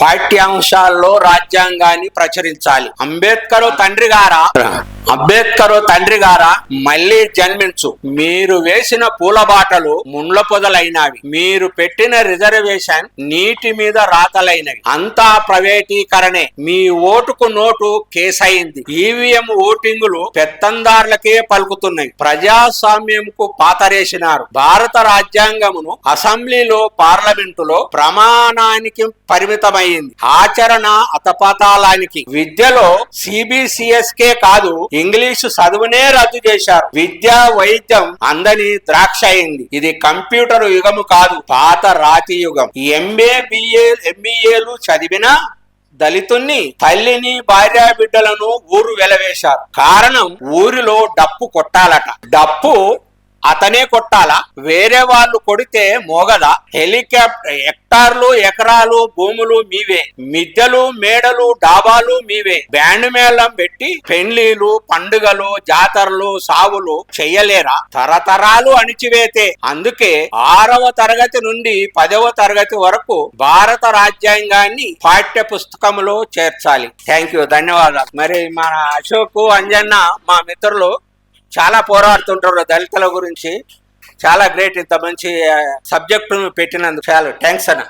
పాఠ్యాంశాల్లో రాజ్యాంగాన్ని ప్రచురించాలి. అంబేద్కర్ తండ్రి గారా మళ్ళీ జన్మించు. మీరు వేసిన పూల బాటలు ముండ్ల పొదలైనవి. మీరు పెట్టిన రిజర్వేషన్ నీటి మీద రాతలైనవి. అంతా ప్రైవేటీకరణే. మీ ఓటుకు నోటు కేసయింది. ఈవీఎం ఓటింగులు పెత్తందారులకే పలుకుతున్నాయి. ప్రజాస్వామ్యంకు పాతరేసినారు. భారత రాజ్యాంగమును అసెంబ్లీలో పార్లమెంటులో ప్రమాణానికి పరిమితమైంది. ఆచరణ అతపాతాలానికి. విద్యలో సిబిసిఎస్కే కాదు, ఇంగ్లీషు చదువునే రద్దు చేశారు. విద్య వైద్యం అందని ద్రాక్ష అయింది. ఇది కంప్యూటర్ యుగము కాదు, పాత రాతి యుగం. ఎంబీఏలు చదివినా దళితుణ్ణి, తల్లిని, భార్యా బిడ్డలను ఊరు వెలవేశారు. కారణం, ఊరిలో డప్పు కొట్టాలట. డప్పు అతనే కొట్టాలా? వేరే వాళ్ళు కొడితే మోగదా? హెలికాప్టర్ హెక్టార్లు ఎకరాలు భూములు మీవే. మిద్దెలు మేడలు డాబాలు మీవే. బ్యాండ్ మేళం పెట్టి పెళ్లిలు పండుగలు జాతరలు సావులు చెయ్యలేరా? తరతరాలు అణిచివేతే. అందుకే 6వ తరగతి నుండి 10వ తరగతి వరకు భారత రాజ్యాంగాన్ని పాఠ్య పుస్తకంలో చేర్చాలి. థ్యాంక్ యూ, ధన్యవాదాలు. మరి మన అశోక్ అంజన్న మా మిత్రులు చాలా పోరాడుతుంటారు దళితుల గురించి. చాలా గ్రేట్, ఇంత మంచి సబ్జెక్టును పెట్టినందుకు చాలా థ్యాంక్స్ అన్న.